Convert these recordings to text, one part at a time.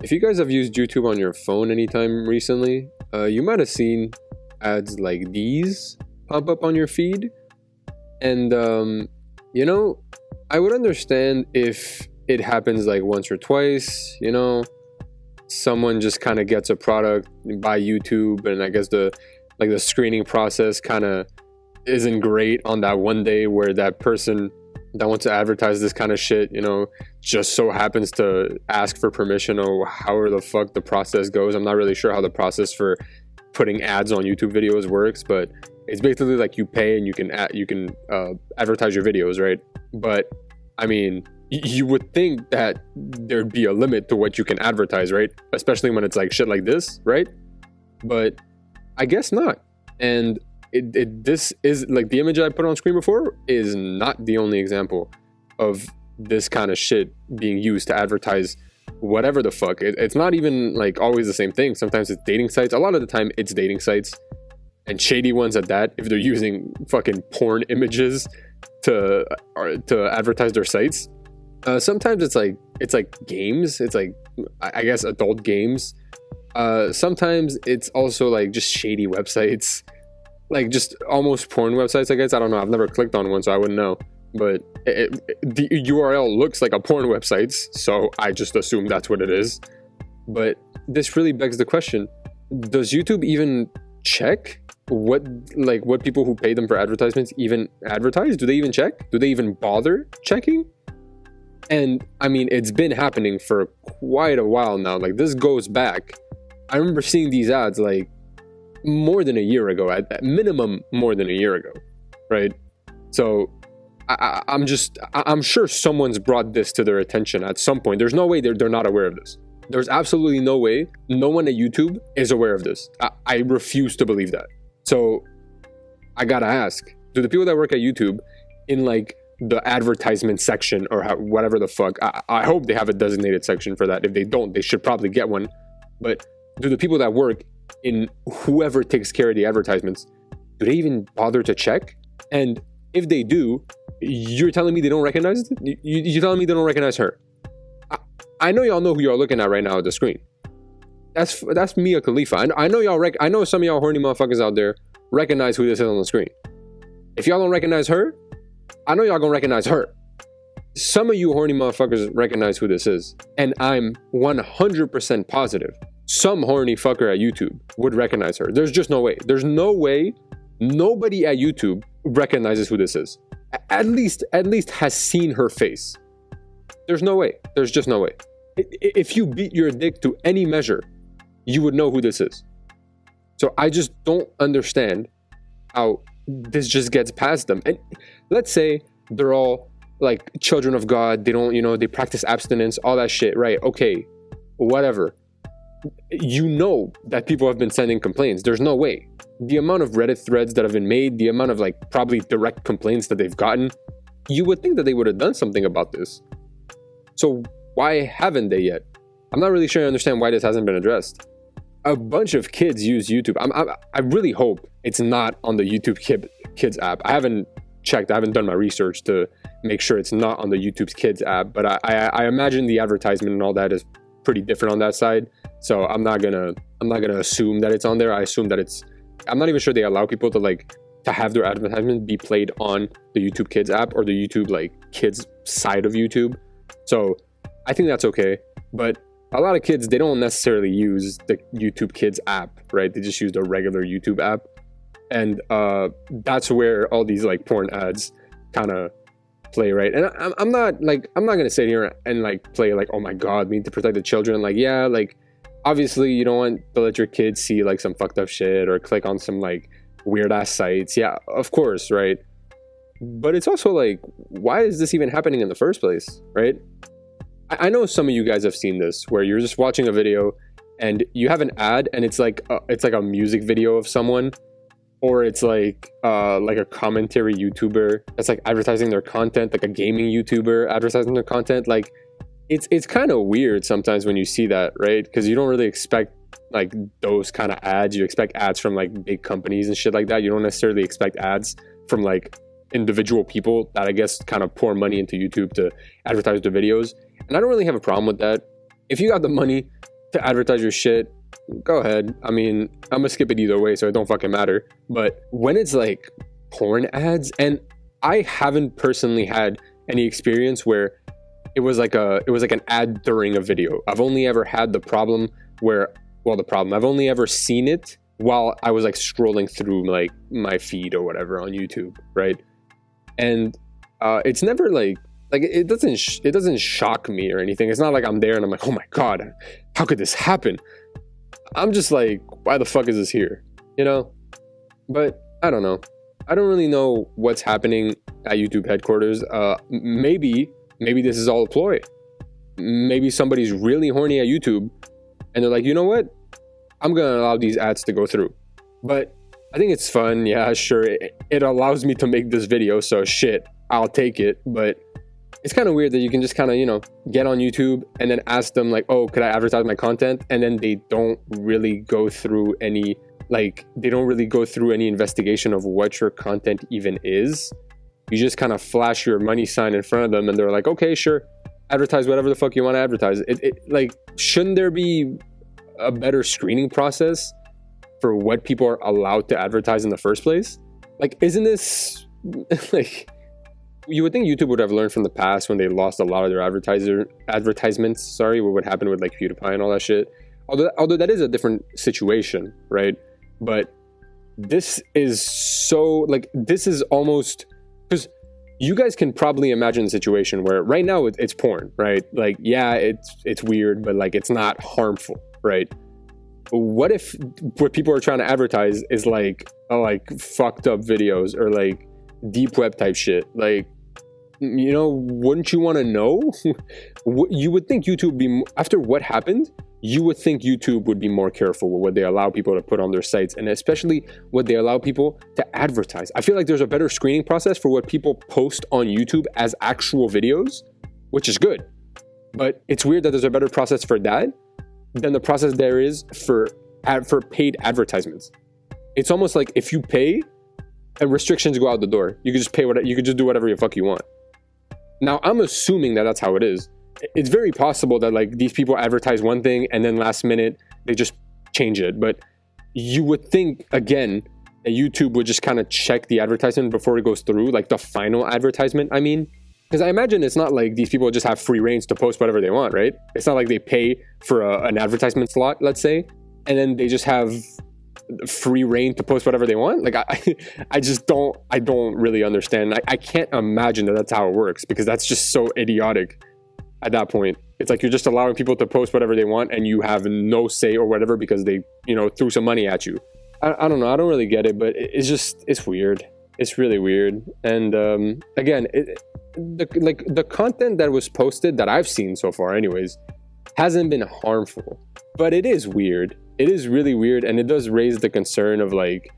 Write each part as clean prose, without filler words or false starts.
If you guys have used YouTube on your phone anytime recently, you might have seen ads like these pop up on your feed. And, I would understand if it happens like once or twice, someone just kind of gets a product by YouTube, and I guess the screening process kind of isn't great on that one day where that person that wants to advertise this kind of shit, just so happens to ask for permission, or however the fuck the process goes. I'm not really sure how the process for putting ads on YouTube videos works, but it's basically like you pay and you can advertise your videos, right? But I mean, you would think that there'd be a limit to what you can advertise, right? Especially when it's like shit like this, right? But I guess not. And this is like the image I put on screen before is not the only example of this kind of shit being used to advertise whatever the fuck. It's not even like always the same thing. Sometimes it's dating sites. A lot of the time it's dating sites, and shady ones at that, if they're using fucking porn images to advertise their sites. Sometimes it's like games. It's like, I guess, adult games. Sometimes it's also like just shady websites, like just almost porn websites, I guess. I don't know. I've never clicked on one, so I wouldn't know. But the URL looks like a porn website, so I just assume that's what it is. But this really begs the question: does YouTube even check what people who pay them for advertisements even advertise? Do they even check? Do they even bother checking? And I mean, it's been happening for quite a while now. Like, this goes back. I remember seeing these ads like more than a year ago, at minimum more than a year ago, right? So I'm sure someone's brought this to their attention at some point. There's no way they're not aware of this. There's absolutely no way no one at YouTube is aware of this. I refuse to believe that. So I gotta ask, do the people that work at YouTube in like the advertisement section or whatever the fuck, I hope they have a designated section for that. If they don't, they should probably get one. But do the people that work in whoever takes care of the advertisements, do they even bother to check? And if they do, you're telling me they don't recognize it? You're telling me they don't recognize her? I know y'all know who y'all looking at right now at the screen. That's Mia Khalifa. I know y'all. I know some of y'all horny motherfuckers out there recognize who this is on the screen. If y'all don't recognize her, I know y'all gonna recognize her. Some of you horny motherfuckers recognize who this is, and I'm 100% positive some horny fucker at YouTube would recognize her. There's just no way. There's no way nobody at YouTube recognizes who this is. At least has seen her face. There's no way. There's just no way. If you beat your dick to any measure, you would know who this is. So I just don't understand how this just gets past them. And let's say they're all like children of God. They don't, they practice abstinence, all that shit, right? Okay, whatever. You know that people have been sending complaints. There's no way. The amount of Reddit threads that have been made, the amount of like probably direct complaints that they've gotten, you would think that they would have done something about this. So why haven't they yet? I'm not really sure I understand why this hasn't been addressed. A bunch of kids use YouTube. I really hope it's not on the YouTube Kids app. I haven't checked. I haven't done my research to make sure it's not on the YouTube Kids app. But I imagine the advertisement and all that is pretty different on that side. So I'm not gonna assume that it's on there. I assume that it's. I'm not even sure they allow people to have their advertisement be played on the YouTube Kids app or the YouTube Kids side of YouTube. So I think that's okay. But a lot of kids, they don't necessarily use the YouTube Kids app, right? They just use the regular YouTube app. And that's where all these porn ads kind of play, right? And I'm not gonna sit here and play oh my god, we need to protect the children. Obviously you don't want to let your kids see some fucked up shit or click on some weird ass sites. Yeah, of course, right? But it's also why is this even happening in the first place, right? I know some of you guys have seen this where you're just watching a video and you have an ad and it's like a music video of someone, or it's a commentary YouTuber that's advertising their content, like a gaming YouTuber advertising their content. It's kind of weird sometimes when you see that, right? Because you don't really expect those kind of ads. You expect ads from big companies and shit like that. You don't necessarily expect ads from individual people that I guess kind of pour money into YouTube to advertise their videos. And I don't really have a problem with that. if you got the money to advertise your shit, go ahead. I mean, I'm gonna skip it either way, so it don't fucking matter. But when it's like porn ads, and I haven't personally had any experience where it was like an ad during a video. I've only ever had the problem where, I've only ever seen it while I was like scrolling through like my feed or whatever on YouTube, right? And it's never like it doesn't shock me or anything. It's not like I'm there and I'm like, oh my god, how could this happen? I'm just like, why the fuck is this here? You know? But I don't know. I don't really know what's happening at YouTube headquarters. Maybe this is all a ploy. Maybe somebody's really horny at YouTube and they're like, you know what? I'm gonna allow these ads to go through. But I think it's fun. Yeah, sure. It allows me to make this video, so shit, I'll take it. But it's kind of weird that you can just kind of, get on YouTube and then ask them like, oh, could I advertise my content? And then they don't really go through any investigation of what your content even is. You just kind of flash your money sign in front of them and they're like, okay, sure, advertise whatever the fuck you want to advertise. Shouldn't there be a better screening process for what people are allowed to advertise in the first place? Like, isn't this like, you would think YouTube would have learned from the past when they lost a lot of their advertisements. What would happen with like PewDiePie and all that shit. Although that is a different situation, right? But this is almost, because you guys can probably imagine a situation where right now it's porn, right? Like, yeah, it's weird, but like it's not harmful, right? What if what people are trying to advertise is like fucked up videos or like deep web type shit? Like, wouldn't you want to know? You would think YouTube would be, after what happened, you would think YouTube would be more careful with what they allow people to put on their sites, and especially what they allow people to advertise. I feel like there's a better screening process for what people post on YouTube as actual videos, which is good. But it's weird that there's a better process for that than the process there is for paid advertisements. It's almost like if you pay and restrictions go out the door, you can just you could just do whatever the fuck you want. Now, I'm assuming that that's how it is. It's very possible that like these people advertise one thing and then last minute they just change it. But you would think, again, that YouTube would just kind of check the advertisement before it goes through, like the final advertisement, I mean. Because I imagine it's not like these people just have free reigns to post whatever they want, right? It's not like they pay for an advertisement slot, let's say, and then they just have free reign to post whatever they want. Like, I don't really understand. I can't imagine that that's how it works, because that's just so idiotic at that point. It's like you're just allowing people to post whatever they want and you have no say or whatever because they, threw some money at you. I don't know. I don't really get it, but it's weird. It's really weird. And again, the content that was posted that I've seen so far anyways hasn't been harmful, but it is weird. It is really weird, and it does raise the concern of like,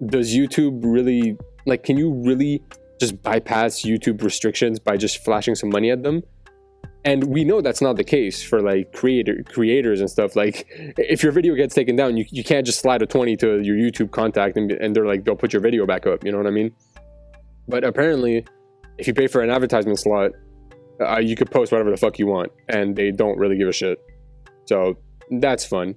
does YouTube really, like, can you really just bypass YouTube restrictions by just flashing some money at them? And we know that's not the case for like creators and stuff. Like, if your video gets taken down, you can't just slide a 20 to your YouTube contact and they're like, they'll put your video back up, you know what I mean? But apparently, if you pay for an advertisement slot, you could post whatever the fuck you want and they don't really give a shit. So that's fun.